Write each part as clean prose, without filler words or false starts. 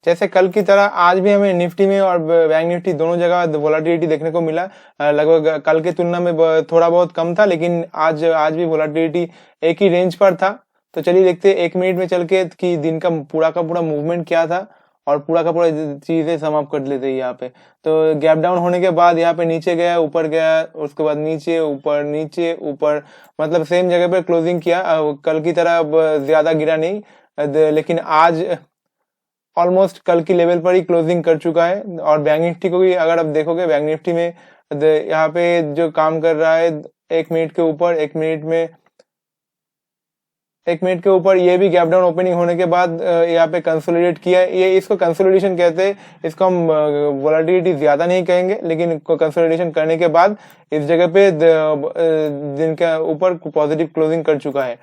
जैसे कल की तरह आज भी हमें निफ्टी में और बैंक निफ्टी दोनों जगह वोलाटिलिटी देखने को मिला। लगभग कल की तुलना में थोड़ा बहुत कम था, लेकिन आज भी वोलाटिलिटी एक ही रेंज पर था। तो चलिए देखते हैं 1 मिनट में चल के कि दिन का पूरा मूवमेंट क्या था और पूरा का पूरा चीजें समाप्त कर लेते हैं यहाँ पे। तो गैप डाउन होने के बाद यहाँ पे नीचे गया, ऊपर गया, उसके बाद नीचे ऊपर, मतलब सेम जगह पे क्लोजिंग किया। कल की तरह अब ज्यादा गिरा नहीं, लेकिन आज ऑलमोस्ट कल की लेवल पर ही क्लोजिंग कर चुका है। और बैंक निफ्टी को भी अगर आप देखोगे, बैंक निफ्टी में यहाँ पे जो काम कर रहा है 1 मिनट के ऊपर, 1 मिनट के ऊपर ये भी गैप डाउन ओपनिंग होने के बाद यहाँ पे कंसोलिडेट किया है। ये इसको कंसोलिडेशन कहते हैं। इसको हम वोलाटिलिटी ज्यादा नहीं कहेंगे, लेकिन कंसोलिडेशन करने के बाद इस जगह पे दिन के ऊपर पॉजिटिव क्लोजिंग कर चुका है।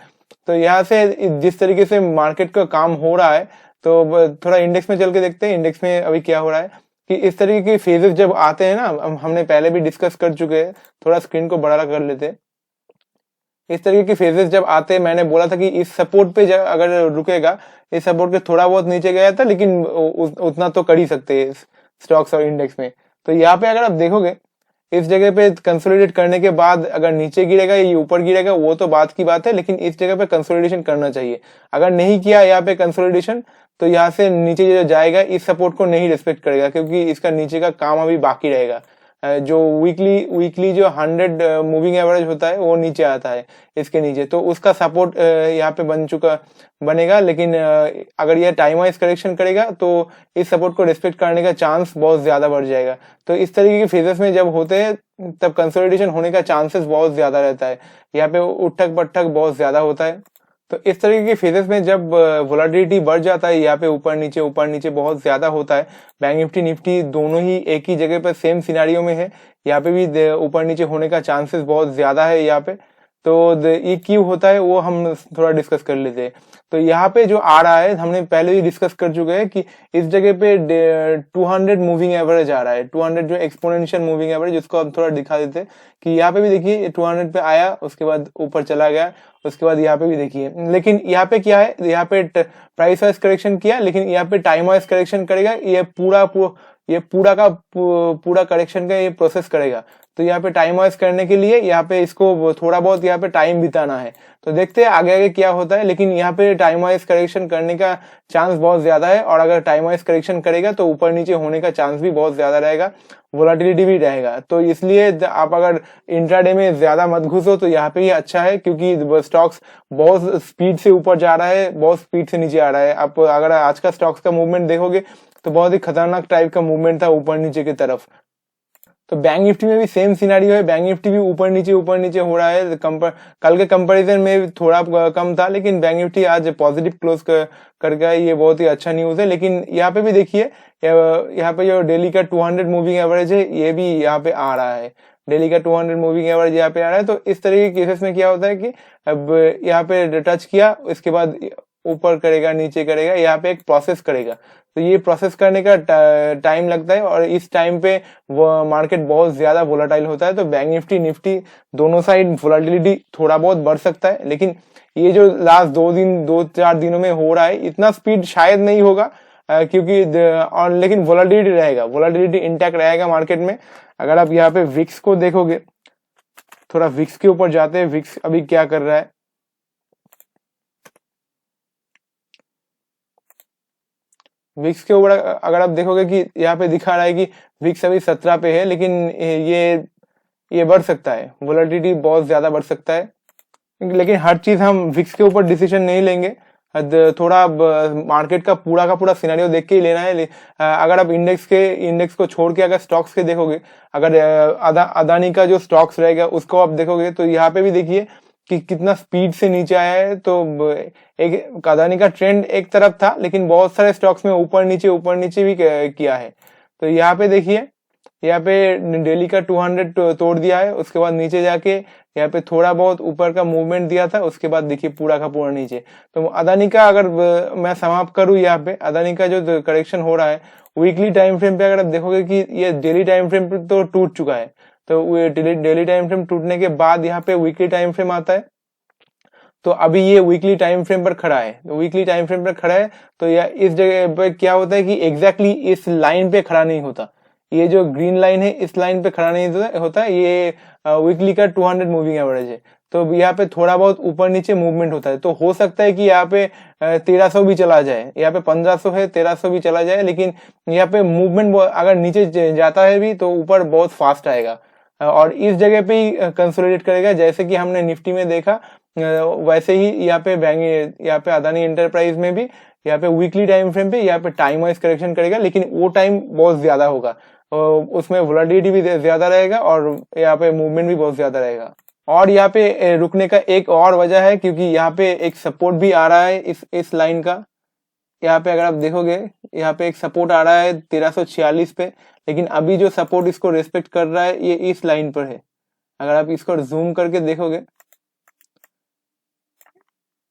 तो यहाँ से जिस तरीके से मार्केट का काम हो रहा है, तो थोड़ा इंडेक्स में चल के देखते हैं इंडेक्स में अभी क्या हो रहा है। कि इस तरीके के फेजेस जब आते हैं ना, हमने पहले भी डिस्कस कर चुके हैं, थोड़ा स्क्रीन को बड़ा कर लेते हैं। इस तरीके के फेजेस जब आते हैं, मैंने बोला था कि इस सपोर्ट पे अगर रुकेगा, इस सपोर्ट के थोड़ा बहुत नीचे गया था, लेकिन उतना तो कर ही सकते हैं स्टॉक्स और इंडेक्स में। तो यहाँ पे अगर आप देखोगे, इस जगह पे कंसोलिडेट करने के बाद अगर नीचे गिरेगा या ऊपर गिरेगा वो तो बात की बात है, लेकिन इस जगह पे कंसोलिडेशन करना चाहिए। अगर नहीं किया यहाँ पे कंसोलिडेशन, तो यहाँ से नीचे जो जाएगा इस सपोर्ट को नहीं रिस्पेक्ट करेगा, क्योंकि इसका नीचे का काम अभी बाकी रहेगा। जो वीकली जो 100 मूविंग एवरेज होता है वो नीचे आता है इसके नीचे, तो उसका सपोर्ट यहाँ पे बनेगा। लेकिन अगर यह टाइम वाइज करेक्शन करेगा तो इस सपोर्ट को रिस्पेक्ट करने का चांस बहुत ज्यादा बढ़ जाएगा। तो इस तरीके के फेजेस में जब होते हैं तब कंसोलिडेशन होने का चांसेस बहुत ज्यादा रहता है। यहाँ पे उठक पटक बहुत ज्यादा होता है। तो इस तरीके के फेजेस में जब वोलाटिलिटी बढ़ जाता है, यहाँ पे ऊपर नीचे बहुत ज्यादा होता है। बैंक निफ्टी दोनों ही एक ही जगह पर सेम सिनेरियो में है, यहाँ पे भी ऊपर नीचे होने का चांसेस बहुत ज्यादा है यहाँ पे। तो ये क्यों होता है वो हम थोड़ा डिस्कस कर लेते हैं। तो यहाँ पे जो आ रहा है, हमने पहले भी डिस्कस कर चुके हैं कि इस जगह पे 200 मूविंग एवरेज आ रहा है। 200 जो एक्सपोनेंशियल मूविंग एवरेज, जिसको हम थोड़ा दिखा देते हैं कि यहाँ पे भी देखिए 200 पे आया, उसके बाद ऊपर चला गया, उसके बाद यहाँ पे भी देखिए। लेकिन यहाँ पे क्या है, यहाँ पे प्राइस वाइज करेक्शन किया, लेकिन यहाँ पे टाइम वाइज करेक्शन करेगा। ये पूरा करेक्शन का ये प्रोसेस करेगा। तो यहाँ पे टाइम वाइज करने के लिए यहाँ पे इसको थोड़ा बहुत यहाँ पे टाइम बिताना है। तो देखते हैं आगे क्या होता है, लेकिन यहाँ पे टाइम वाइज करेक्शन करने का चांस बहुत ज्यादा है। और अगर टाइम वाइज करेक्शन करेगा तो ऊपर नीचे होने का चांस भी बहुत ज्यादा रहेगा, वोलाटिलिटी भी रहेगा। तो इसलिए आप अगर इंट्राडे में ज्यादा मत घुसो तो यहाँ पे ही अच्छा है, क्योंकि स्टॉक्स बहुत स्पीड से ऊपर जा रहा है, बहुत स्पीड से नीचे आ रहा है। आप अगर आज का स्टॉक्स का मूवमेंट देखोगे तो बहुत ही खतरनाक टाइप का मूवमेंट था ऊपर नीचे की तरफ। तो बैंक निफ्टी में भी सेम सिनेरियो है, बैंक निफ्टी भी ऊपर नीचे हो रहा है। कल के कंपैरिजन में थोड़ा कम था, लेकिन बैंक निफ्टी आज पॉजिटिव क्लोज कर गया, ये बहुत ही अच्छा न्यूज है। लेकिन यहाँ पे भी देखिए, यहाँ पे जो डेली का 200 मूविंग एवरेज है ये भी यहाँ पे आ रहा है। डेली का 200 मूविंग एवरेज यहाँ पे आ रहा है। तो इस तरह के केसेस में क्या होता है कि अब यहाँ पे टच किया, इसके बाद ऊपर करेगा, नीचे करेगा, यहाँ पे एक प्रोसेस करेगा। तो ये प्रोसेस करने का टाइम लगता है, और इस टाइम पे वो मार्केट बहुत ज्यादा वोलाटाइल होता है। तो बैंक निफ्टी दोनों साइड वोलाटिलिटी थोड़ा बहुत बढ़ सकता है, लेकिन ये जो लास्ट 2-4 दिनों में हो रहा है, इतना स्पीड शायद नहीं होगा, क्योंकि और लेकिन वोलाटिलिटी इंटैक्ट रहेगा मार्केट में। अगर आप यहाँ पे विक्स को देखोगे, थोड़ा विक्स के ऊपर जाते हैं, विक्स अभी क्या कर रहा है। विक्स के ऊपर अगर आप देखोगे कि यहाँ पे दिखा रहा है कि विक्स अभी 17 पे है, लेकिन ये बढ़ सकता है, वोलेटिलिटी बहुत ज्यादा बढ़ सकता है। लेकिन हर चीज हम विक्स के ऊपर डिसीजन नहीं लेंगे, थोड़ा मार्केट का पूरा सिनेरियो देख के ही लेना है। अगर आप इंडेक्स को छोड़ के अगर स्टॉक्स के देखोगे, अगर अदानी का जो स्टॉक्स रहेगा उसको आप देखोगे, तो यहाँ पे भी देखिए कि कितना स्पीड से नीचे आया है। तो एक अदानी का ट्रेंड एक तरफ था, लेकिन बहुत सारे स्टॉक्स में ऊपर नीचे भी किया है। तो यहाँ पे देखिए, यहाँ पे डेली का 200 तोड़ दिया है, उसके बाद नीचे जाके यहाँ पे थोड़ा बहुत ऊपर का मूवमेंट दिया था, उसके बाद देखिए पूरा का पूरा नीचे। तो अदानी का अगर मैं समाप्त करूं, यहाँ पे अदानी का जो करेक्शन हो रहा है वीकली टाइम फ्रेम पे, अगर आप देखोगे कि ये डेली टाइम फ्रेम पे तो टूट चुका है। तो डेली टाइम फ्रेम टूटने के बाद यहाँ पे वीकली टाइम फ्रेम आता है। तो अभी ये वीकली टाइम फ्रेम पर खड़ा है, तो वीकली टाइम फ्रेम पर खड़ा है तो यह इस जगह पर क्या होता है कि एग्जैक्टली इस लाइन पे खड़ा नहीं होता। ये जो ग्रीन लाइन है इस लाइन पे खड़ा नहीं होता, ये वीकली का 200 मूविंग एवरेज है। तो यहाँ पे थोड़ा बहुत ऊपर नीचे मूवमेंट होता है, तो हो सकता है कि यहाँ पे 1300 भी चला जाए, यहाँ पे 1500 है 1300 भी चला जाए, लेकिन यहाँ पे मूवमेंट अगर नीचे जाता है भी तो ऊपर बहुत फास्ट आएगा और इस जगह पे ही कंसोलिडेट करेगा। जैसे कि हमने निफ्टी में देखा वैसे ही यहाँ पे अदानी एंटरप्राइज में भी यहाँ पे वीकली टाइम फ्रेम पे यहाँ पे टाइम वाइज करेक्शन करेगा, लेकिन वो टाइम बहुत ज्यादा होगा, उसमें वोलेटिलिटी भी ज्यादा रहेगा और यहाँ पे मूवमेंट भी बहुत ज्यादा रहेगा। और यहाँ पे रुकने का एक और वजह है क्योंकि यहाँ पे एक सपोर्ट भी आ रहा है इस लाइन का। यहाँ पे अगर आप देखोगे यहाँ पे एक सपोर्ट आ रहा है 1346 पे, लेकिन अभी जो सपोर्ट इसको रेस्पेक्ट कर रहा है ये इस लाइन पर है। अगर आप इसको जूम करके देखोगे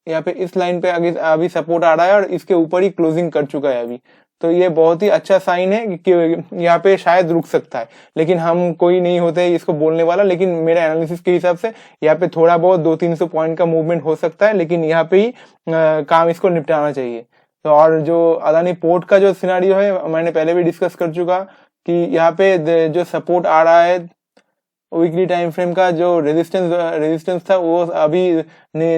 यहाँ पे इस लाइन पे अभी सपोर्ट आ रहा है और इसके ऊपर ही क्लोजिंग कर चुका है अभी। तो ये बहुत ही अच्छा साइन है कि यहाँ पे शायद रुक सकता है, लेकिन हम कोई नहीं होते इसको बोलने वाला, लेकिन मेरे एनालिसिस के हिसाब से यहाँ पे थोड़ा बहुत 200-300 पॉइंट का मूवमेंट हो सकता है, लेकिन यहाँ पे ही काम इसको निपटाना चाहिए। तो और जो अदानी पोर्ट का जो सिनारियो है मैंने पहले भी डिस्कस कर चुका कि यहाँ पे जो सपोर्ट आ रहा है वीकली टाइम फ्रेम का, जो रेजिस्टेंस था वो अभी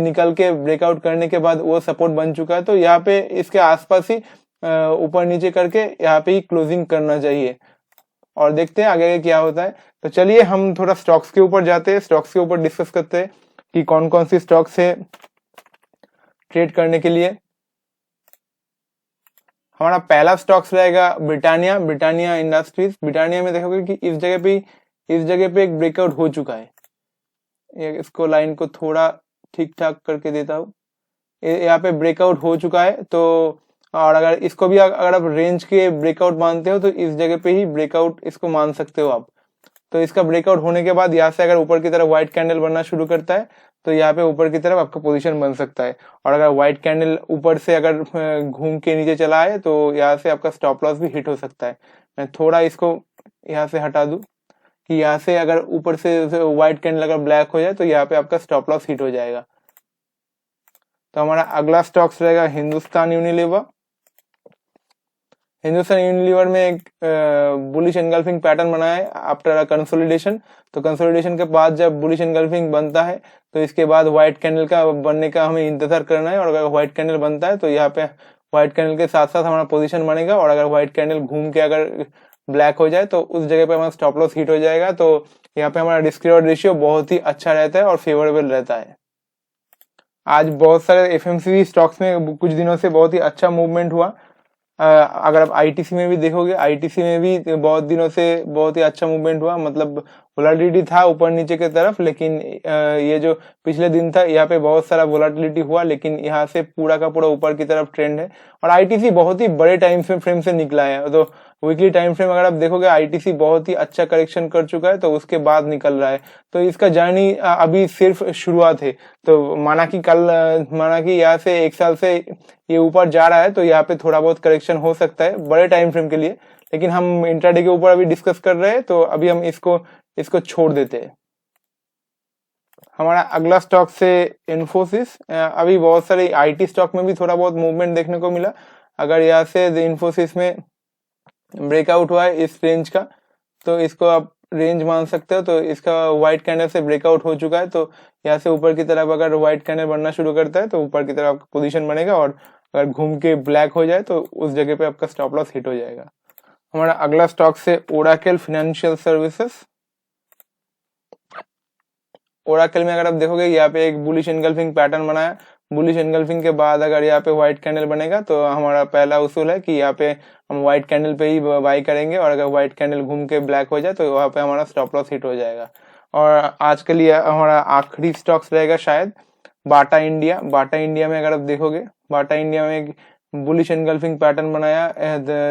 निकल के ब्रेकआउट करने के बाद वो सपोर्ट बन चुका है। तो यहाँ पे इसके आसपास ही ऊपर नीचे करके यहाँ पे ही क्लोजिंग करना चाहिए और देखते हैं आगे क्या होता है। तो चलिए हम थोड़ा स्टॉक्स के ऊपर जाते हैं, स्टॉक्स के ऊपर डिस्कस करते हैं कि कौन कौन सी स्टॉक्स है ट्रेड करने के लिए। हमारा पहला स्टॉक्स रहेगा ब्रिटानिया इंडस्ट्रीज। ब्रिटानिया में देखोगे कि इस जगह पे एक ब्रेकआउट हो चुका है। इसको लाइन को थोड़ा ठीक ठाक करके देता हूँ, यहाँ पे ब्रेकआउट हो चुका है। तो और अगर इसको भी अगर आप रेंज के ब्रेकआउट मानते हो तो इस जगह पे ही ब्रेकआउट इसको मान सकते हो आप। तो इसका ब्रेकआउट होने के बाद यहाँ से अगर ऊपर की तरफ व्हाइट कैंडल बनना शुरू करता है तो यहाँ पे ऊपर की तरफ आपका पोजीशन बन सकता है। और अगर व्हाइट कैंडल ऊपर से अगर घूम के नीचे चला है तो यहाँ से आपका स्टॉप लॉस भी हिट हो सकता है। मैं थोड़ा इसको यहाँ से हटा दूं कि यहाँ से अगर ऊपर से व्हाइट कैंडल अगर ब्लैक हो जाए तो यहाँ पे आपका स्टॉप लॉस हिट हो जाएगा। तो हमारा अगला स्टॉक्स रहेगा हिंदुस्तान यूनिलीवर। हिंदुस्तान यूनिलीवर में एक बुलिश एनगल्फिंग पैटर्न बनाया है आफ्टर कंसोलिडेशन। तो कंसोलिडेशन के बाद जब बुलिश एनगल्फिंग बनता है तो इसके बाद व्हाइट कैंडल का बनने का हमें इंतजार करना है। और अगर व्हाइट कैंडल बनता है तो यहाँ पे व्हाइट कैंडल के साथ साथ हमारा पोजीशन बनेगा, और अगर व्हाइट कैंडल घूम के अगर ब्लैक हो जाए तो उस जगह पे हमारा स्टॉप लॉस हिट हो जाएगा। तो यहाँ पे हमारा रिस्क रिवॉर्ड रेशियो बहुत ही अच्छा रहता है और फेवरेबल रहता है। आज बहुत सारे एफएमसीजी स्टॉक्स में कुछ दिनों से बहुत ही अच्छा मूवमेंट हुआ। अगर आप आईटीसी में भी देखोगे, आईटीसी में भी बहुत दिनों से बहुत ही अच्छा मूवमेंट हुआ, मतलब वोलाटिलिटी था ऊपर नीचे की तरफ, लेकिन ये जो पिछले दिन था यहाँ पे बहुत सारा वोलाटिलिटी हुआ, लेकिन यहाँ से पूरा का पूरा ऊपर की तरफ ट्रेंड है। और आईटीसी बहुत ही बड़े टाइम फ्रेम से निकला है। तो वीकली टाइम फ्रेम अगर आप देखोगे आईटीसी बहुत ही अच्छा करेक्शन कर चुका है, तो उसके बाद निकल रहा है। तो इसका जर्नी अभी सिर्फ शुरुआत है। तो माना कि यहाँ से एक साल से ये ऊपर जा रहा है तो यहाँ पे थोड़ा बहुत करेक्शन हो सकता है बड़े टाइम फ्रेम के लिए, लेकिन हम इंट्राडे के ऊपर अभी डिस्कस कर रहे हैं तो अभी हम इसको छोड़ देते हैं। हमारा अगला स्टॉक से इन्फोसिस। अभी बहुत सारे आईटी स्टॉक में भी थोड़ा बहुत मूवमेंट देखने को मिला। अगर यहाँ से इन्फोसिस में ब्रेकआउट हुआ है इस रेंज का तो इसको आप रेंज मान सकते हो। तो इसका व्हाइट कैंडल से ब्रेकआउट हो चुका है, तो यहाँ से ऊपर की तरफ अगर व्हाइट कैंडल बनना शुरू करता है तो ऊपर की तरफ आपका पोजीशन बनेगा, और अगर घूम के ब्लैक हो जाए तो उस जगह पे आपका स्टॉप लॉस हिट हो जाएगा। हमारा अगला स्टॉक से ओराकल फाइनेंशियल सर्विसेज। ओराकल में अगर आप देखोगे यहाँ पे एक बुलिश एनगल्फिंग पैटर्न बनाया। बुलिश एनगल्फिंग के बाद अगर यहाँ पे व्हाइट कैंडल बनेगा तो हमारा पहला उसूल है कि यहाँ पे हम व्हाइट कैंडल पे ही बाई करेंगे, और अगर व्हाइट कैंडल घूम के ब्लैक हो जाए तो वहां पे हमारा स्टॉप लॉस हिट हो जाएगा। और आज के लिए हमारा आखिरी स्टॉक्स रहेगा शायद बाटा इंडिया। बाटा इंडिया में अगर आप देखोगे, बाटा इंडिया में एक बुलिश एनगल्फिंग पैटर्न बनाया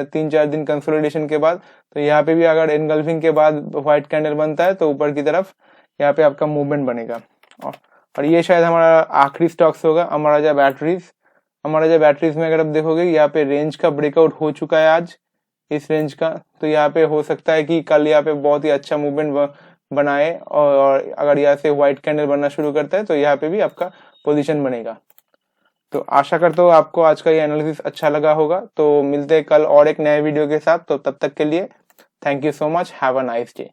3-4 दिन कंसोलिडेशन के बाद। तो यहाँ पे भी अगर एनगल्फिंग के बाद व्हाइट कैंडल बनता है तो ऊपर की तरफ यहाँ पे आपका मूवमेंट बनेगा। और ये शायद हमारा आखिरी स्टॉक्स होगा अमराजा बैटरीज। अमराजा बैटरीज में अगर आप देखोगे यहाँ पे रेंज का ब्रेकआउट हो चुका है आज इस रेंज का। तो यहाँ पे हो सकता है कि कल यहाँ पे बहुत ही अच्छा मूवमेंट बनाए, और अगर यहाँ से व्हाइट कैंडल बनना शुरू करता है तो यहाँ पे भी आपका पोजीशन बनेगा। तो आशा करता हूँ आपको आज का ये एनालिसिस अच्छा लगा होगा। तो मिलते हैं कल और एक नए वीडियो के साथ। तो तब तक के लिए thank you so much, have a nice day.